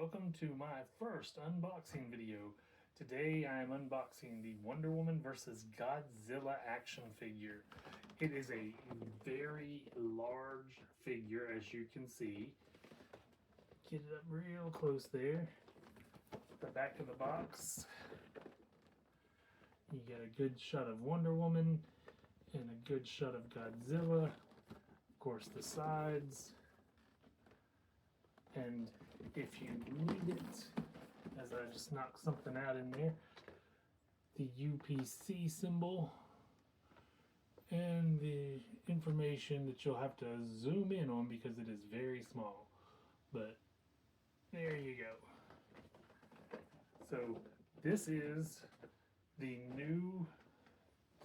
welcome to my first unboxing video. Today I am unboxing the Wonder Woman vs. Godzilla action figure. It is a very large figure, as you can see. Get it up real close there. The back of the box, you get a good shot of Wonder Woman and a good shot of Godzilla. Of course, the sides. And if you need it, as I just knocked something out in there, the UPC symbol and the information that you'll have to zoom in on because it is very small. But there you go. So this is the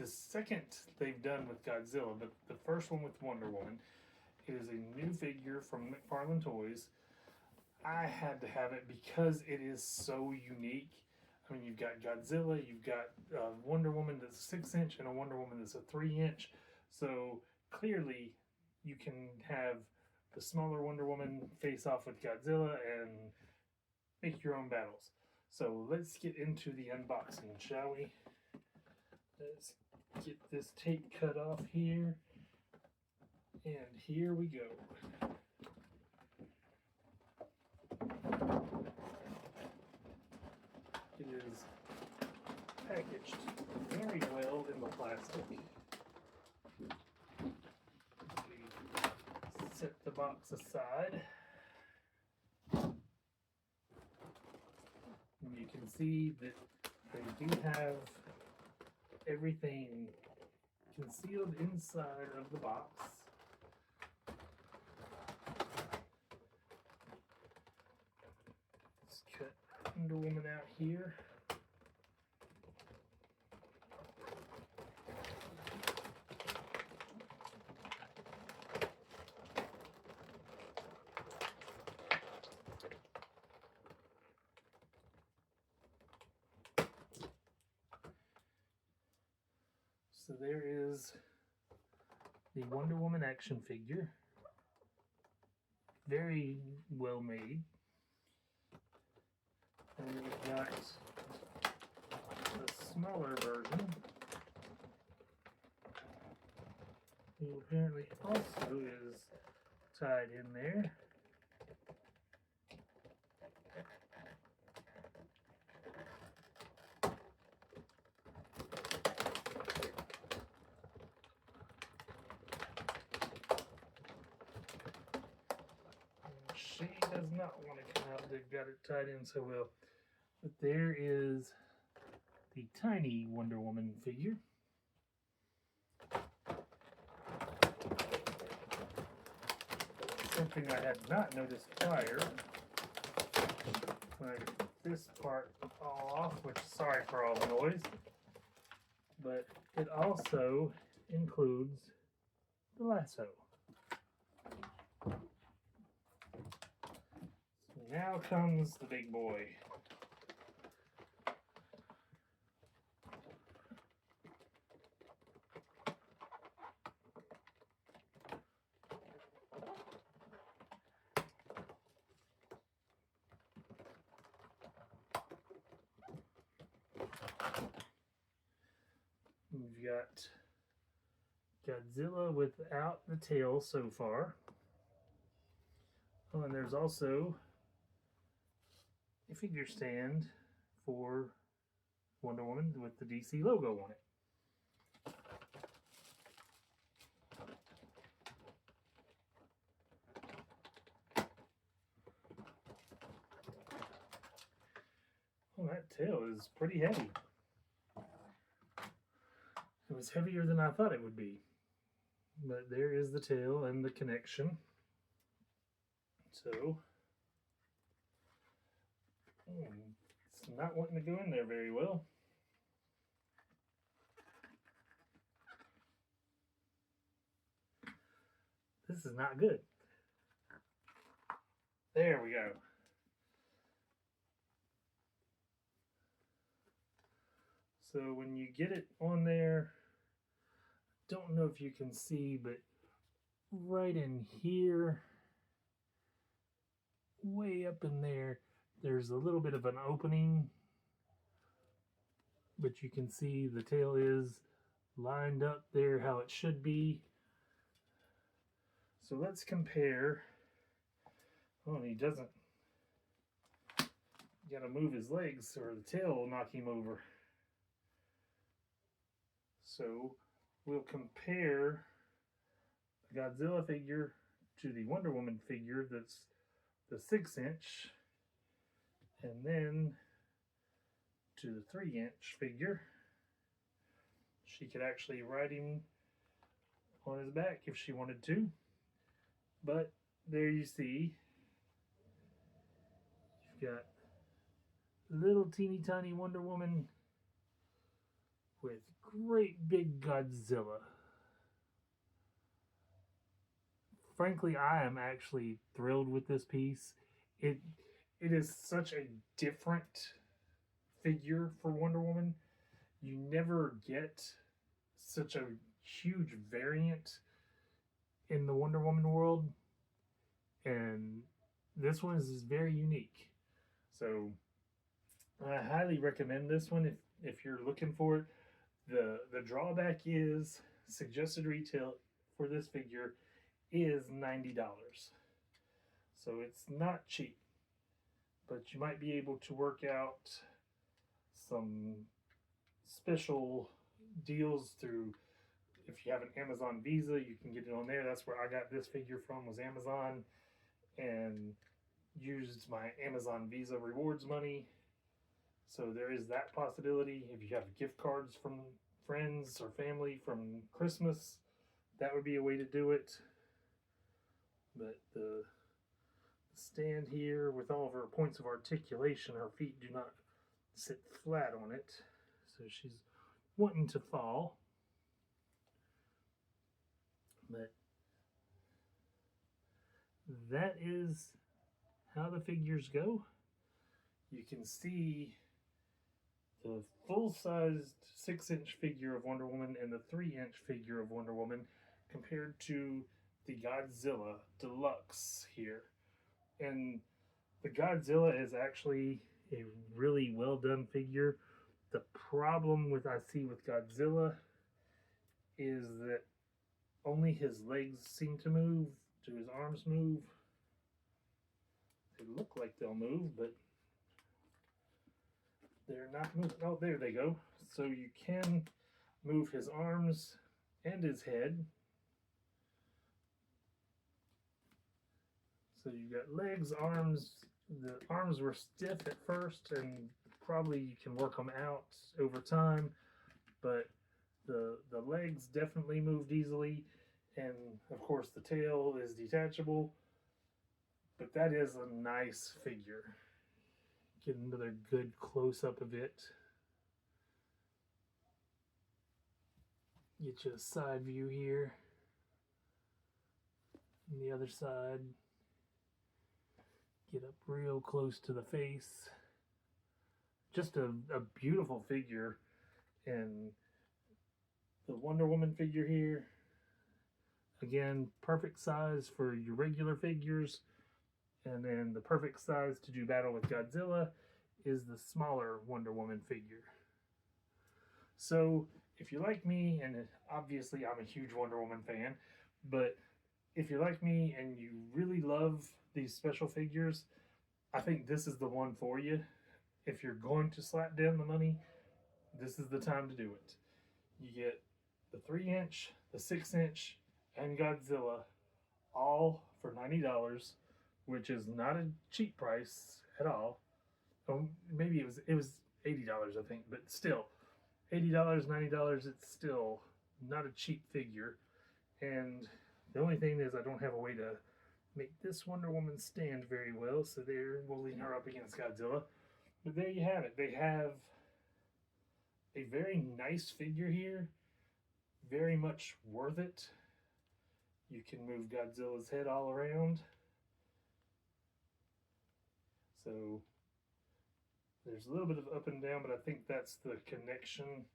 second they've done with Godzilla, but the first one with Wonder Woman. It is a new figure from McFarlane Toys. I had to have it because it is so unique. I mean, you've got Godzilla, you've got Wonder Woman that's a 6-inch and a Wonder Woman that's a 3-inch. So clearly you can have the smaller Wonder Woman face off with Godzilla and make your own battles. So let's get into the unboxing, shall we? Let's get this tape cut off here. And here we go. It is packaged very well in the plastic. We set the box aside. And you can see that they do have everything concealed inside of the box. Let's cut Wonder Woman out here. So there is the Wonder Woman action figure. Very well made. And we've got the smaller version, who apparently also is tied in there. She does not want to come out. They've got it tied in so well. But there is the tiny Wonder Woman figure. Something I had not noticed prior. When I get this part all off, which sorry for all the noise. But it also includes the lasso. Now comes the big boy. We've got Godzilla without the tail so far. Oh, and there's also a figure stand for Wonder Woman with the DC logo on it. Well, that tail is pretty heavy. It was heavier than I thought it would be. But there is the tail and the connection. So it's not wanting to go in there very well. This is not good. There we go. So when you get it on there, don't know if you can see, but right in here, way up in there, There's a little bit of an opening, but you can see the tail is lined up there how it should be. So let's compare. Oh, he doesn't. You gotta move his legs or the tail will knock him over. So we'll compare the Godzilla figure to the Wonder Woman figure that's the 6-inch, and then to the 3-inch figure. She could actually ride him on his back if she wanted to. But there you see, you've got little teeny tiny Wonder Woman with great big Godzilla. Frankly, I am actually thrilled with this piece. It is such a different figure for Wonder Woman. You never get such a huge variant in the Wonder Woman world, and this one is very unique. So I highly recommend this one if you're looking for it. The drawback is suggested retail for this figure is $90. So it's not cheap, but you might be able to work out some special deals through, if you have an Amazon Visa, you can get it on there. That's where I got this figure from, was Amazon, and used my Amazon Visa rewards money. So there is that possibility. If you have gift cards from friends or family from Christmas, that would be a way to do it. But the stand here with all of her points of articulation, her feet do not sit flat on it, so she's wanting to fall. But that is how the figures go. You can see the full-sized 6-inch figure of Wonder Woman and the 3-inch figure of Wonder Woman compared to the Godzilla Deluxe here. And the Godzilla is actually a really well done figure. The problem I see with Godzilla is that only his legs seem to move. Do his arms move? They look like they'll move, but they're not moving. Oh, there they go. So you can move his arms and his head. So you've got legs, arms. The arms were stiff at first, and probably you can work them out over time, but the legs definitely moved easily, and of course the tail is detachable. But that is a nice figure. Get another good close-up of it. Get you a side view here. And the other side. Get up real close to the face. Just a beautiful figure. And the Wonder Woman figure here, again, perfect size for your regular figures. And then the perfect size to do battle with Godzilla is the smaller Wonder Woman figure. So if you like me, and obviously I'm a huge Wonder Woman fan, but if you're like me and you really love these special figures, I think this is the one for you. If you're going to slap down the money, this is the time to do it. You get the 3-inch, the 6-inch, and Godzilla all for $90, which is not a cheap price at all. Oh, maybe it was $80, I think, but still, $80, $90, it's still not a cheap figure. And the only thing is I don't have a way to make this Wonder Woman stand very well, so there we'll lean her up against Godzilla. But there you have it. They have a very nice figure here, very much worth it. You can move Godzilla's head all around. So there's a little bit of up and down, but I think that's the connection.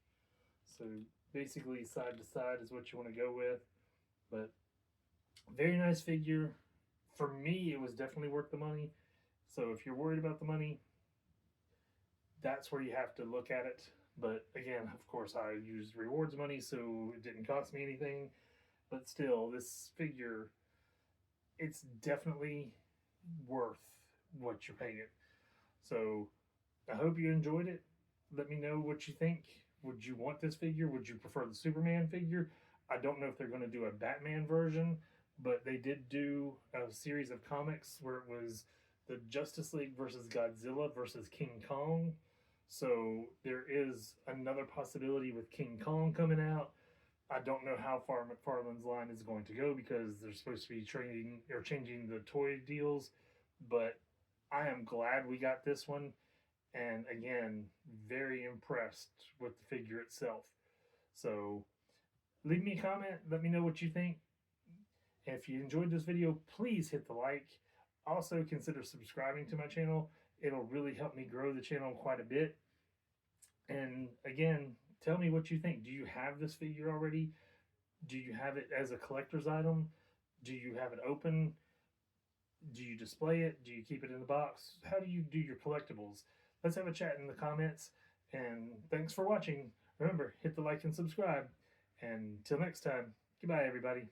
So basically side to side is what you want to go with. But very nice figure. For me, it was definitely worth the money. So if you're worried about the money, that's where you have to look at it. But again, of course, I used rewards money, so it didn't cost me anything. But still, this figure, it's definitely worth what you're paying it. So I hope you enjoyed it. Let me know what you think. Would you want this figure? Would you prefer the Superman figure? I don't know if they're going to do a Batman version, but they did do a series of comics where it was the Justice League versus Godzilla versus King Kong. So there is another possibility with King Kong coming out. I don't know how far McFarlane's line is going to go because they're supposed to be training or changing the toy deals, but I am glad we got this one. And again, very impressed with the figure itself. So leave me a comment. Let me know what you think. If you enjoyed this video, please hit the like. Also, consider subscribing to my channel. It'll really help me grow the channel quite a bit. And again, tell me what you think. Do you have this figure already? Do you have it as a collector's item? Do you have it open? Do you display it? Do you keep it in the box? How do you do your collectibles? Let's have a chat in the comments. And thanks for watching. Remember, hit the like and subscribe. And till next time, goodbye, everybody.